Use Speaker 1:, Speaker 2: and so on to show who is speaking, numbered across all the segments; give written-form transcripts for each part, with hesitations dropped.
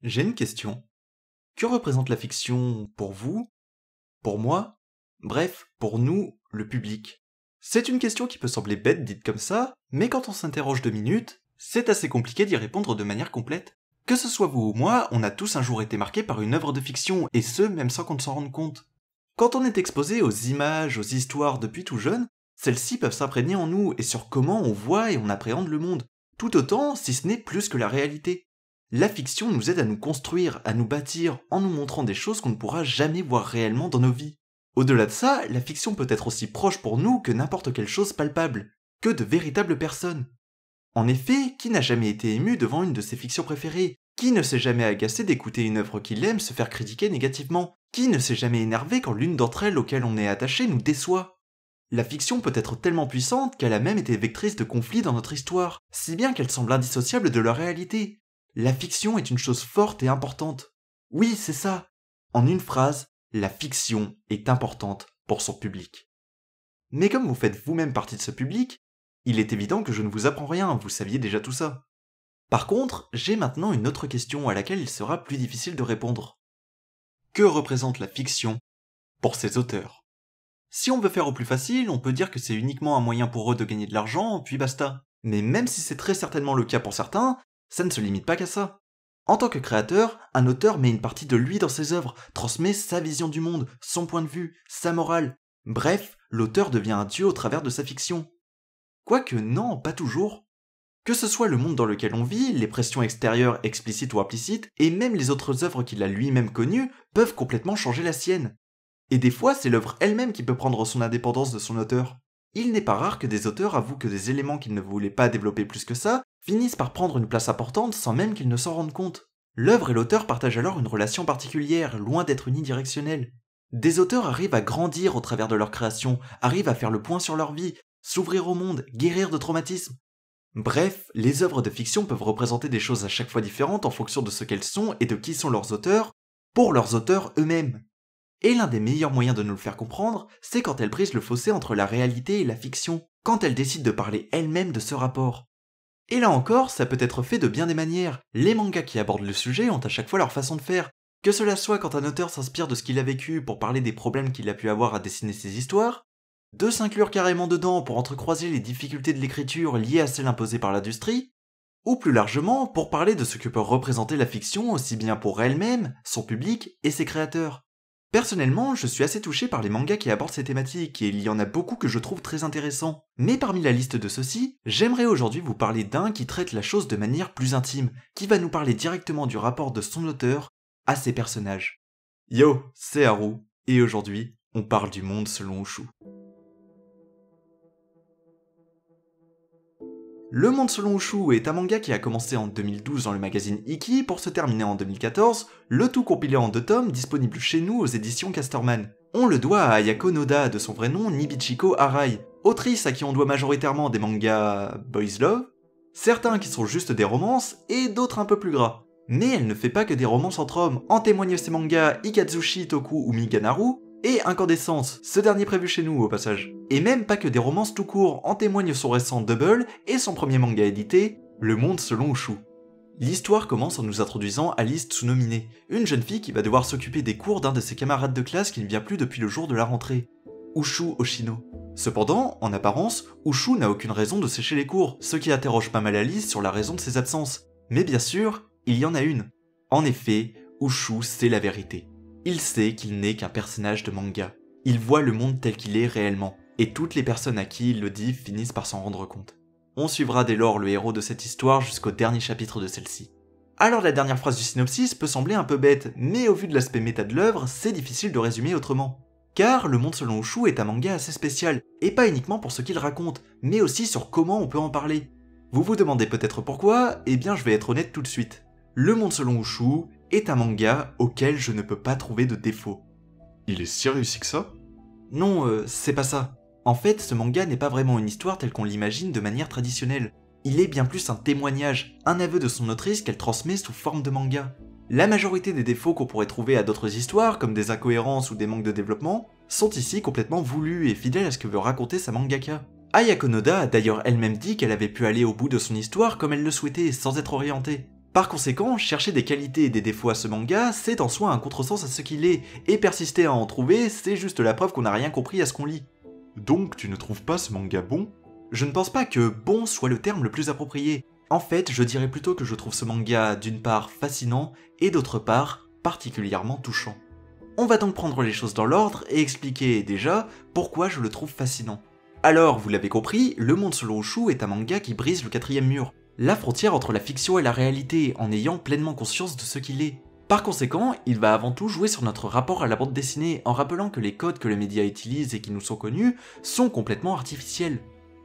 Speaker 1: J'ai une question. Que représente la fiction pour vous, pour moi, bref, pour nous, le public? C'est une question qui peut sembler bête dite comme ça, mais quand on s'interroge 2 minutes, c'est assez compliqué d'y répondre de manière complète. Que ce soit vous ou moi, on a tous un jour été marqués par une œuvre de fiction, et ce, même sans qu'on ne s'en rende compte. Quand on est exposé aux images, aux histoires depuis tout jeune, celles-ci peuvent s'imprégner en nous et sur comment on voit et on appréhende le monde, tout autant, si ce n'est plus que la réalité. La fiction nous aide à nous construire, à nous bâtir, en nous montrant des choses qu'on ne pourra jamais voir réellement dans nos vies. Au-delà de ça, la fiction peut être aussi proche pour nous que n'importe quelle chose palpable, que de véritables personnes. En effet, qui n'a jamais été ému devant une de ses fictions préférées? Qui ne s'est jamais agacé d'écouter une œuvre qu'il aime se faire critiquer négativement? Qui ne s'est jamais énervé quand l'une d'entre elles auxquelles on est attaché nous déçoit? La fiction peut être tellement puissante qu'elle a même été vectrice de conflits dans notre histoire, si bien qu'elle semble indissociable de la réalité. La fiction est une chose forte et importante. Oui, c'est ça. En une phrase, la fiction est importante pour son public. Mais comme vous faites vous-même partie de ce public, il est évident que je ne vous apprends rien, vous saviez déjà tout ça. Par contre, j'ai maintenant une autre question à laquelle il sera plus difficile de répondre. Que représente la fiction pour ses auteurs? Si on veut faire au plus facile, on peut dire que c'est uniquement un moyen pour eux de gagner de l'argent, puis basta. Mais même si c'est très certainement le cas pour certains, ça ne se limite pas qu'à ça. En tant que créateur, un auteur met une partie de lui dans ses œuvres, transmet sa vision du monde, son point de vue, sa morale. Bref, l'auteur devient un dieu au travers de sa fiction. Quoique non, pas toujours. Que ce soit le monde dans lequel on vit, les pressions extérieures explicites ou implicites, et même les autres œuvres qu'il a lui-même connues, peuvent complètement changer la sienne. Et des fois, c'est l'œuvre elle-même qui peut prendre son indépendance de son auteur. Il n'est pas rare que des auteurs avouent que des éléments qu'ils ne voulaient pas développer plus que ça finissent par prendre une place importante sans même qu'ils ne s'en rendent compte. L'œuvre et l'auteur partagent alors une relation particulière, loin d'être unidirectionnelle. Des auteurs arrivent à grandir au travers de leur création, arrivent à faire le point sur leur vie, s'ouvrir au monde, guérir de traumatismes. Bref, les œuvres de fiction peuvent représenter des choses à chaque fois différentes en fonction de ce qu'elles sont et de qui sont leurs auteurs, pour leurs auteurs eux-mêmes. Et l'un des meilleurs moyens de nous le faire comprendre, c'est quand elles brisent le fossé entre la réalité et la fiction, quand elles décident de parler elles-mêmes de ce rapport. Et là encore, ça peut être fait de bien des manières. Les mangas qui abordent le sujet ont à chaque fois leur façon de faire. Que cela soit quand un auteur s'inspire de ce qu'il a vécu pour parler des problèmes qu'il a pu avoir à dessiner ses histoires, de s'inclure carrément dedans pour entrecroiser les difficultés de l'écriture liées à celles imposées par l'industrie, ou plus largement pour parler de ce que peut représenter la fiction aussi bien pour elle-même, son public et ses créateurs. Personnellement, je suis assez touché par les mangas qui abordent ces thématiques et il y en a beaucoup que je trouve très intéressants. Mais parmi la liste de ceux-ci, j'aimerais aujourd'hui vous parler d'un qui traite la chose de manière plus intime, qui va nous parler directement du rapport de son auteur à ses personnages. Yo, c'est Haru, et aujourd'hui, on parle du monde selon Ushu. Le monde selon Ushu est un manga qui a commencé en 2012 dans le magazine Iki pour se terminer en 2014, le tout compilé en 2 tomes disponible chez nous aux éditions Casterman. On le doit à Ayako Noda, de son vrai nom Nibichiko Arai, autrice à qui on doit majoritairement des mangas Boys Love, certains qui sont juste des romances et d'autres un peu plus gras. Mais elle ne fait pas que des romances entre hommes, en témoignent ses mangas Ikatsushi Toku Umi Ganaru, et Incandescence, ce dernier prévu chez nous au passage. Et même pas que des romances tout court, en témoignent son récent Double et son premier manga édité, Le Monde selon Ushu. L'histoire commence en nous introduisant Alice Tsunomine, une jeune fille qui va devoir s'occuper des cours d'un de ses camarades de classe qui ne vient plus depuis le jour de la rentrée, Ushu Oshino. Cependant, en apparence, Ushu n'a aucune raison de sécher les cours, ce qui interroge pas mal Alice sur la raison de ses absences. Mais bien sûr, il y en a une. En effet, Ushu sait la vérité. Il sait qu'il n'est qu'un personnage de manga. Il voit le monde tel qu'il est réellement, et toutes les personnes à qui il le dit finissent par s'en rendre compte. On suivra dès lors le héros de cette histoire jusqu'au dernier chapitre de celle-ci. Alors la dernière phrase du synopsis peut sembler un peu bête, mais au vu de l'aspect méta de l'œuvre, c'est difficile de résumer autrement. Car Le Monde selon Ushu est un manga assez spécial, et pas uniquement pour ce qu'il raconte, mais aussi sur comment on peut en parler. Vous vous demandez peut-être pourquoi, eh bien je vais être honnête tout de suite. Le Monde selon Ushu est un manga auquel je ne peux pas trouver de défaut.
Speaker 2: Il est si réussi que ça?
Speaker 1: Non, c'est pas ça. En fait, ce manga n'est pas vraiment une histoire telle qu'on l'imagine de manière traditionnelle. Il est bien plus un témoignage, un aveu de son autrice qu'elle transmet sous forme de manga. La majorité des défauts qu'on pourrait trouver à d'autres histoires, comme des incohérences ou des manques de développement, sont ici complètement voulus et fidèles à ce que veut raconter sa mangaka. Ayako Noda a d'ailleurs elle-même dit qu'elle avait pu aller au bout de son histoire comme elle le souhaitait, sans être orientée. Par conséquent, chercher des qualités et des défauts à ce manga, c'est en soi un contresens à ce qu'il est, et persister à en trouver, c'est juste la preuve qu'on n'a rien compris à ce qu'on lit.
Speaker 2: Donc tu ne trouves pas ce manga bon?
Speaker 1: Je ne pense pas que bon soit le terme le plus approprié. En fait, je dirais plutôt que je trouve ce manga d'une part fascinant, et d'autre part particulièrement touchant. On va donc prendre les choses dans l'ordre et expliquer déjà pourquoi je le trouve fascinant. Alors, vous l'avez compris, Le Monde selon Ushu est un manga qui brise le quatrième mur, la frontière entre la fiction et la réalité, en ayant pleinement conscience de ce qu'il est. Par conséquent, il va avant tout jouer sur notre rapport à la bande dessinée, en rappelant que les codes que les médias utilisent et qui nous sont connus sont complètement artificiels.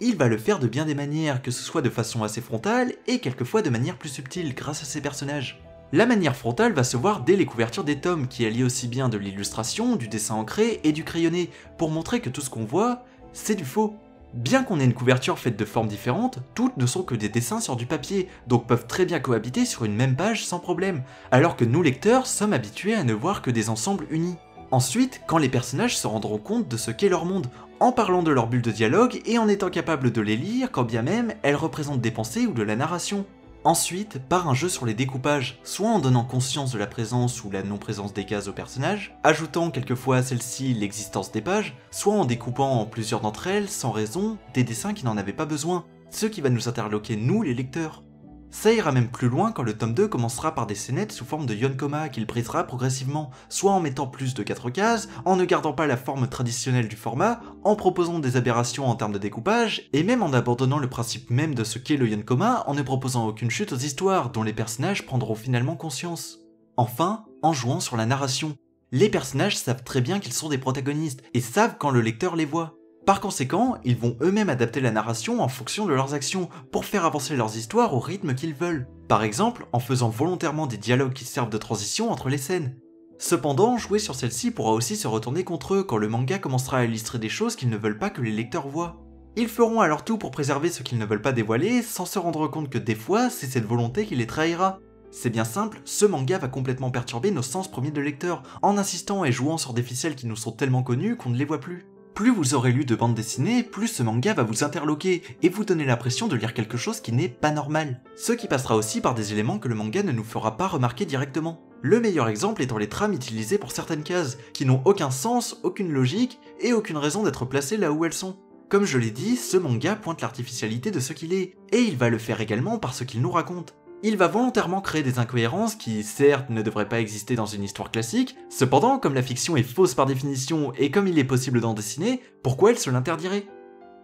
Speaker 1: Il va le faire de bien des manières, que ce soit de façon assez frontale et quelquefois de manière plus subtile grâce à ses personnages. La manière frontale va se voir dès les couvertures des tomes, qui allient aussi bien de l'illustration, du dessin ancré et du crayonné, pour montrer que tout ce qu'on voit, c'est du faux. Bien qu'on ait une couverture faite de formes différentes, toutes ne sont que des dessins sur du papier, donc peuvent très bien cohabiter sur une même page sans problème, alors que nous lecteurs sommes habitués à ne voir que des ensembles unis. Ensuite, quand les personnages se rendront compte de ce qu'est leur monde, en parlant de leurs bulles de dialogue et en étant capables de les lire quand bien même elles représentent des pensées ou de la narration. Ensuite, par un jeu sur les découpages, soit en donnant conscience de la présence ou la non-présence des cases aux personnages, ajoutant quelquefois à celle-ci l'existence des pages, soit en découpant en plusieurs d'entre elles, sans raison, des dessins qui n'en avaient pas besoin, ce qui va nous interloquer nous les lecteurs. Ça ira même plus loin quand le tome 2 commencera par des scénettes sous forme de yonkoma qu'il brisera progressivement, soit en mettant plus de 4 cases, en ne gardant pas la forme traditionnelle du format, en proposant des aberrations en termes de découpage, et même en abandonnant le principe même de ce qu'est le yonkoma en ne proposant aucune chute aux histoires dont les personnages prendront finalement conscience. Enfin, en jouant sur la narration. Les personnages savent très bien qu'ils sont des protagonistes, et savent quand le lecteur les voit. Par conséquent, ils vont eux-mêmes adapter la narration en fonction de leurs actions, pour faire avancer leurs histoires au rythme qu'ils veulent. Par exemple, en faisant volontairement des dialogues qui servent de transition entre les scènes. Cependant, jouer sur celle-ci pourra aussi se retourner contre eux quand le manga commencera à illustrer des choses qu'ils ne veulent pas que les lecteurs voient. Ils feront alors tout pour préserver ce qu'ils ne veulent pas dévoiler, sans se rendre compte que des fois, c'est cette volonté qui les trahira. C'est bien simple, ce manga va complètement perturber nos sens premiers de lecteur, en insistant et jouant sur des ficelles qui nous sont tellement connues qu'on ne les voit plus. Plus vous aurez lu de bandes dessinées, plus ce manga va vous interloquer et vous donner l'impression de lire quelque chose qui n'est pas normal. Ce qui passera aussi par des éléments que le manga ne nous fera pas remarquer directement. Le meilleur exemple étant les trames utilisées pour certaines cases, qui n'ont aucun sens, aucune logique et aucune raison d'être placées là où elles sont. Comme je l'ai dit, ce manga pointe l'artificialité de ce qu'il est, et il va le faire également par ce qu'il nous raconte. Il va volontairement créer des incohérences qui, certes, ne devraient pas exister dans une histoire classique, cependant, comme la fiction est fausse par définition et comme il est possible d'en dessiner, pourquoi elle se l'interdirait?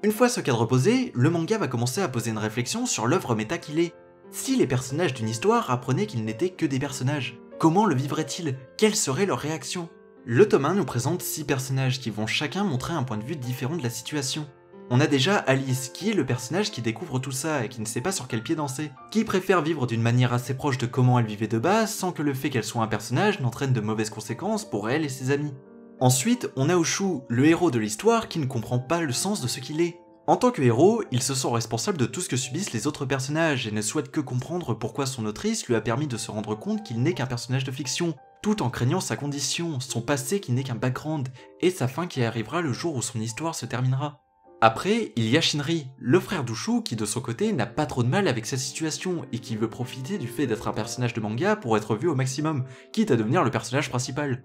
Speaker 1: Une fois ce cadre posé, le manga va commencer à poser une réflexion sur l'œuvre méta qu'il est. Si les personnages d'une histoire apprenaient qu'ils n'étaient que des personnages, comment le vivraient-ils? Quelle serait leur réaction? Le tome 1 nous présente 6 personnages qui vont chacun montrer un point de vue différent de la situation. On a déjà Alice, qui est le personnage qui découvre tout ça et qui ne sait pas sur quel pied danser, qui préfère vivre d'une manière assez proche de comment elle vivait de base sans que le fait qu'elle soit un personnage n'entraîne de mauvaises conséquences pour elle et ses amis. Ensuite, on a Ushu, le héros de l'histoire qui ne comprend pas le sens de ce qu'il est. En tant que héros, il se sent responsable de tout ce que subissent les autres personnages et ne souhaite que comprendre pourquoi son autrice lui a permis de se rendre compte qu'il n'est qu'un personnage de fiction, tout en craignant sa condition, son passé qui n'est qu'un background, et sa fin qui arrivera le jour où son histoire se terminera. Après, il y a Shinri, le frère d'Ushu qui de son côté n'a pas trop de mal avec sa situation et qui veut profiter du fait d'être un personnage de manga pour être vu au maximum, quitte à devenir le personnage principal.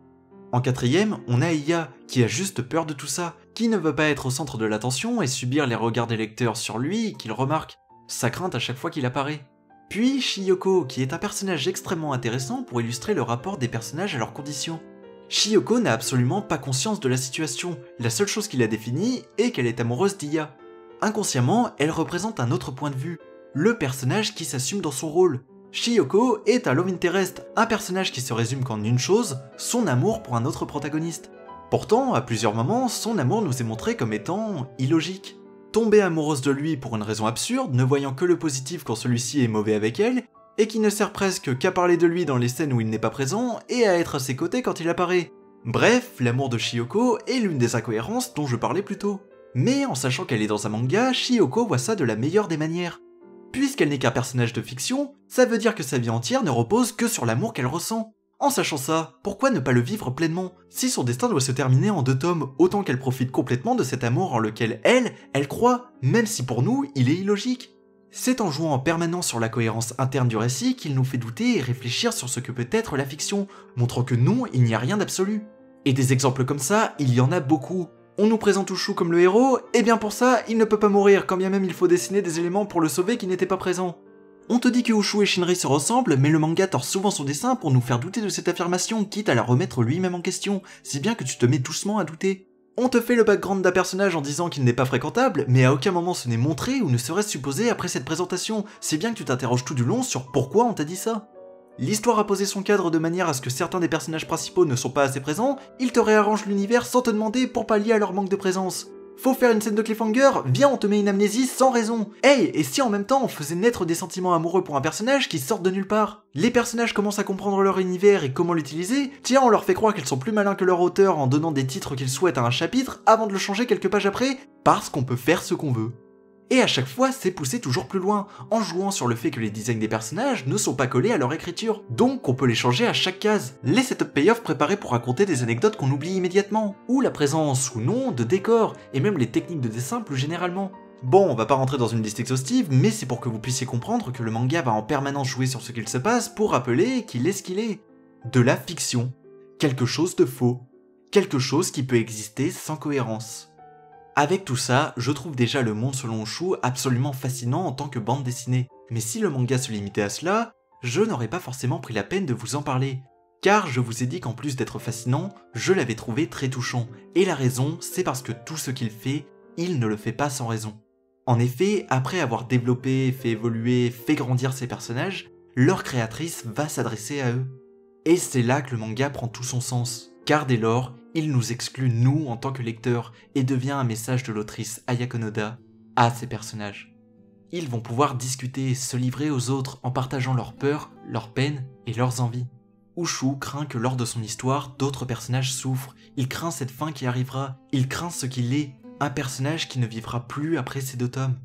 Speaker 1: En quatrième, on a Iya, qui a juste peur de tout ça, qui ne veut pas être au centre de l'attention et subir les regards des lecteurs sur lui qu'il remarque, sa crainte à chaque fois qu'il apparaît. Puis Shiyoko, qui est un personnage extrêmement intéressant pour illustrer le rapport des personnages à leurs conditions. Shiyoko n'a absolument pas conscience de la situation, la seule chose qui la définit est qu'elle est amoureuse d'Iya. Inconsciemment, elle représente un autre point de vue, le personnage qui s'assume dans son rôle. Shiyoko est un love interest, un personnage qui se résume qu'en une chose, son amour pour un autre protagoniste. Pourtant, à plusieurs moments, son amour nous est montré comme étant illogique. Tombée amoureuse de lui pour une raison absurde, ne voyant que le positif quand celui-ci est mauvais avec elle, et qui ne sert presque qu'à parler de lui dans les scènes où il n'est pas présent et à être à ses côtés quand il apparaît. Bref, l'amour de Shiyoko est l'une des incohérences dont je parlais plus tôt. Mais en sachant qu'elle est dans un manga, Shiyoko voit ça de la meilleure des manières. Puisqu'elle n'est qu'un personnage de fiction, ça veut dire que sa vie entière ne repose que sur l'amour qu'elle ressent. En sachant ça, pourquoi ne pas le vivre pleinement? Si son destin doit se terminer en 2 tomes, autant qu'elle profite complètement de cet amour en lequel elle croit, même si pour nous, il est illogique. C'est en jouant en permanence sur la cohérence interne du récit qu'il nous fait douter et réfléchir sur ce que peut être la fiction, montrant que non, il n'y a rien d'absolu. Et des exemples comme ça, il y en a beaucoup. On nous présente Ushu comme le héros, et bien pour ça, il ne peut pas mourir, quand bien même il faut dessiner des éléments pour le sauver qui n'étaient pas présents. On te dit que Ushu et Shinri se ressemblent, mais le manga torse souvent son dessin pour nous faire douter de cette affirmation, quitte à la remettre lui-même en question, si bien que tu te mets doucement à douter. On te fait le background d'un personnage en disant qu'il n'est pas fréquentable, mais à aucun moment ce n'est montré ou ne serait-ce supposé après cette présentation, si bien que tu t'interroges tout du long sur pourquoi on t'a dit ça. L'histoire a posé son cadre de manière à ce que certains des personnages principaux ne sont pas assez présents, ils te réarrangent l'univers sans te demander pour pallier à leur manque de présence. Faut faire une scène de cliffhanger, viens on te met une amnésie sans raison. Hey, et si en même temps on faisait naître des sentiments amoureux pour un personnage qui sortent de nulle part? Les personnages commencent à comprendre leur univers et comment l'utiliser, tiens on leur fait croire qu'ils sont plus malins que leur auteur en donnant des titres qu'ils souhaitent à un chapitre avant de le changer quelques pages après, parce qu'on peut faire ce qu'on veut. Et à chaque fois, c'est poussé toujours plus loin, en jouant sur le fait que les designs des personnages ne sont pas collés à leur écriture, donc on peut les changer à chaque case. Les setup payoff préparés pour raconter des anecdotes qu'on oublie immédiatement, ou la présence ou non de décors, et même les techniques de dessin plus généralement. Bon, on va pas rentrer dans une liste exhaustive, mais c'est pour que vous puissiez comprendre que le manga va en permanence jouer sur ce qu'il se passe pour rappeler qu'il est ce qu'il est. De la fiction. Quelque chose de faux. Quelque chose qui peut exister sans cohérence. Avec tout ça, je trouve déjà le monde selon Ushu absolument fascinant en tant que bande dessinée. Mais si le manga se limitait à cela, je n'aurais pas forcément pris la peine de vous en parler. Car je vous ai dit qu'en plus d'être fascinant, je l'avais trouvé très touchant. Et la raison, c'est parce que tout ce qu'il fait, il ne le fait pas sans raison. En effet, après avoir développé, fait évoluer, fait grandir ses personnages, leur créatrice va s'adresser à eux. Et c'est là que le manga prend tout son sens. Car dès lors, il nous exclut nous en tant que lecteurs et devient un message de l'autrice Ayako Noda à ses personnages. Ils vont pouvoir discuter, se livrer aux autres en partageant leurs peurs, leurs peines et leurs envies. Ushu craint que lors de son histoire, d'autres personnages souffrent, il craint cette fin qui arrivera, il craint ce qu'il est, un personnage qui ne vivra plus après ces 2 tomes.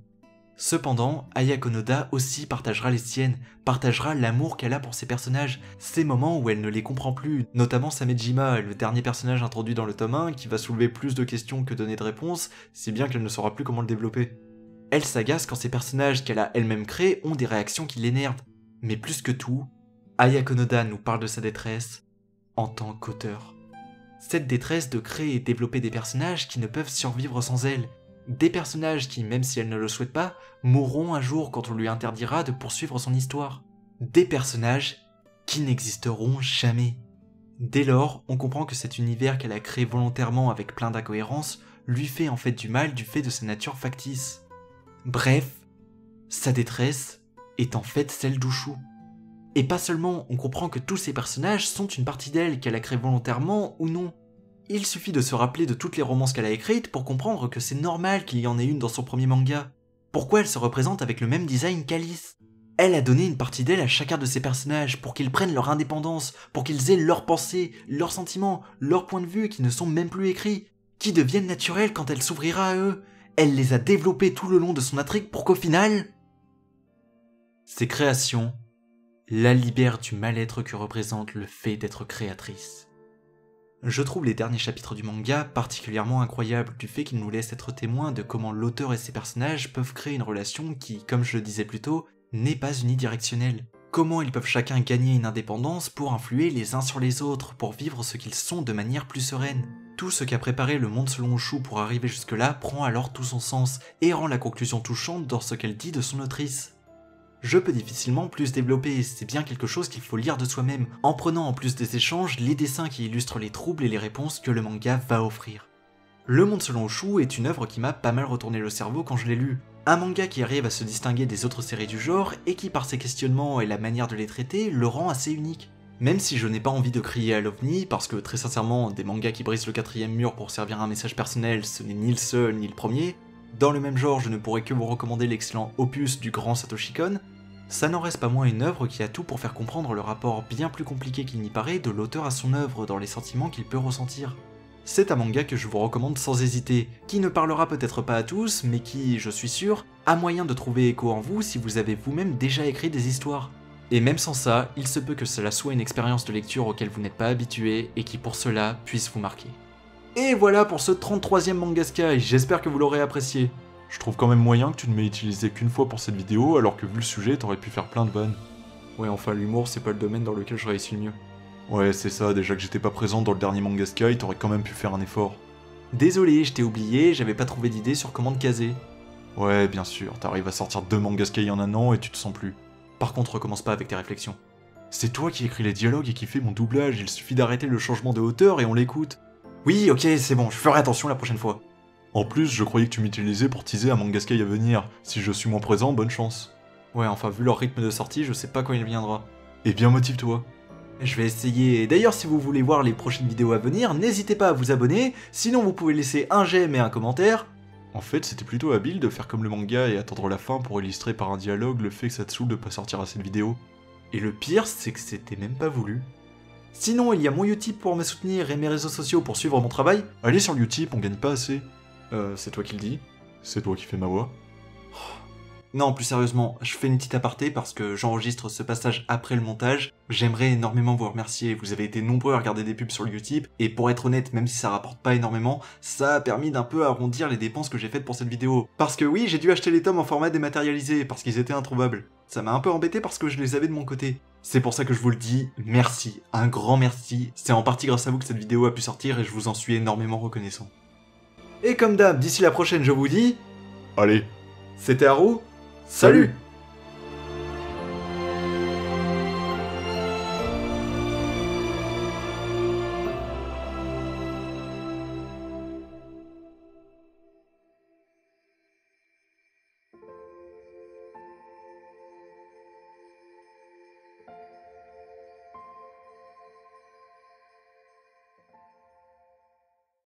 Speaker 1: Cependant, Ayako Noda aussi partagera les siennes, partagera l'amour qu'elle a pour ses personnages, ces moments où elle ne les comprend plus, notamment Samejima, le dernier personnage introduit dans le tome 1 qui va soulever plus de questions que donner de réponses, si bien qu'elle ne saura plus comment le développer. Elle s'agace quand ces personnages qu'elle a elle-même créés ont des réactions qui l'énervent, mais plus que tout, Ayako Noda nous parle de sa détresse en tant qu'auteur. Cette détresse de créer et développer des personnages qui ne peuvent survivre sans elle, des personnages qui, même si elle ne le souhaite pas, mourront un jour quand on lui interdira de poursuivre son histoire. Des personnages qui n'existeront jamais. Dès lors, on comprend que cet univers qu'elle a créé volontairement avec plein d'incohérences lui fait en fait du mal du fait de sa nature factice. Bref, sa détresse est en fait celle d'Ushu. Et pas seulement, on comprend que tous ces personnages sont une partie d'elle qu'elle a créée volontairement ou non. Il suffit de se rappeler de toutes les romances qu'elle a écrites pour comprendre que c'est normal qu'il y en ait une dans son premier manga. Pourquoi elle se représente avec le même design qu'Alice? Elle a donné une partie d'elle à chacun de ses personnages pour qu'ils prennent leur indépendance, pour qu'ils aient leurs pensées, leurs sentiments, leurs points de vue qui ne sont même plus écrits, qui deviennent naturels quand elle s'ouvrira à eux. Elle les a développés tout le long de son intrigue pour qu'au final, ses créations la libèrent du mal-être que représente le fait d'être créatrice. Je trouve les derniers chapitres du manga particulièrement incroyables du fait qu'ils nous laissent être témoins de comment l'auteur et ses personnages peuvent créer une relation qui, comme je le disais plus tôt, n'est pas unidirectionnelle. Comment ils peuvent chacun gagner une indépendance pour influer les uns sur les autres, pour vivre ce qu'ils sont de manière plus sereine. Tout ce qu'a préparé le monde selon Ushu pour arriver jusque-là prend alors tout son sens et rend la conclusion touchante dans ce qu'elle dit de son autrice. Je peux difficilement plus développer, c'est bien quelque chose qu'il faut lire de soi-même, en prenant en plus des échanges les dessins qui illustrent les troubles et les réponses que le manga va offrir. Le monde selon Ushu est une œuvre qui m'a pas mal retourné le cerveau quand je l'ai lu. Un manga qui arrive à se distinguer des autres séries du genre et qui par ses questionnements et la manière de les traiter le rend assez unique. Même si je n'ai pas envie de crier à l'OVNI, parce que très sincèrement, des mangas qui brisent le 4e mur pour servir un message personnel, ce n'est ni le seul ni le premier, dans le même genre je ne pourrais que vous recommander l'excellent opus du grand Satoshi Kon, ça n'en reste pas moins une œuvre qui a tout pour faire comprendre le rapport bien plus compliqué qu'il n'y paraît de l'auteur à son œuvre dans les sentiments qu'il peut ressentir. C'est un manga que je vous recommande sans hésiter, qui ne parlera peut-être pas à tous, mais qui, je suis sûr, a moyen de trouver écho en vous si vous avez vous-même déjà écrit des histoires. Et même sans ça, il se peut que cela soit une expérience de lecture auquel vous n'êtes pas habitué et qui pour cela puisse vous marquer. Et voilà pour ce 33e Manga Sky, j'espère que vous l'aurez apprécié.
Speaker 2: Je trouve quand même moyen que tu ne m'aies utilisé qu'une fois pour cette vidéo, alors que vu le sujet, t'aurais pu faire plein de vannes.
Speaker 1: Ouais, enfin, l'humour, c'est pas le domaine dans lequel je réussis le mieux.
Speaker 2: Ouais, c'est ça, déjà que j'étais pas présent dans le dernier Manga Sky, t'aurais quand même pu faire un effort.
Speaker 1: Désolé, je t'ai oublié, j'avais pas trouvé d'idée sur comment te caser.
Speaker 2: Ouais, bien sûr, t'arrives à sortir 2 Manga Sky en un an et tu te sens plus.
Speaker 1: Par contre, recommence pas avec tes réflexions.
Speaker 2: C'est toi qui écris les dialogues et qui fais mon doublage, il suffit d'arrêter le changement de hauteur et on l'écoute.
Speaker 1: Oui, ok, c'est bon, je ferai attention la prochaine fois.
Speaker 2: En plus, je croyais que tu m'utilisais pour teaser un Manga Sky à venir. Si je suis moins présent, bonne chance.
Speaker 1: Ouais, enfin, vu leur rythme de sortie, je sais pas quand il viendra.
Speaker 2: Eh bien, motive-toi.
Speaker 1: Je vais essayer. D'ailleurs, si vous voulez voir les prochaines vidéos à venir, n'hésitez pas à vous abonner. Sinon, vous pouvez laisser un j'aime et un commentaire.
Speaker 2: En fait, c'était plutôt habile de faire comme le manga et attendre la fin pour illustrer par un dialogue le fait que ça te saoule de pas sortir à cette vidéo.
Speaker 1: Et le pire, c'est que c'était même pas voulu. Sinon, il y a mon Utip pour me soutenir et mes réseaux sociaux pour suivre mon travail.
Speaker 2: Allez sur Utip, on gagne pas assez.
Speaker 1: C'est toi qui le dis.
Speaker 2: C'est toi qui fais ma voix.
Speaker 1: Non, plus sérieusement, je fais une petite aparté parce que j'enregistre ce passage après le montage. J'aimerais énormément vous remercier, vous avez été nombreux à regarder des pubs sur le Utip, et pour être honnête, même si ça rapporte pas énormément, ça a permis d'un peu arrondir les dépenses que j'ai faites pour cette vidéo. Parce que oui, j'ai dû acheter les tomes en format dématérialisé, parce qu'ils étaient introuvables. Ça m'a un peu embêté parce que je les avais de mon côté. C'est pour ça que je vous le dis, merci, un grand merci, c'est en partie grâce à vous que cette vidéo a pu sortir et je vous en suis énormément reconnaissant. Et comme d'hab, d'ici la prochaine, je vous dis...
Speaker 2: Allez.
Speaker 1: C'était Haru. Salut.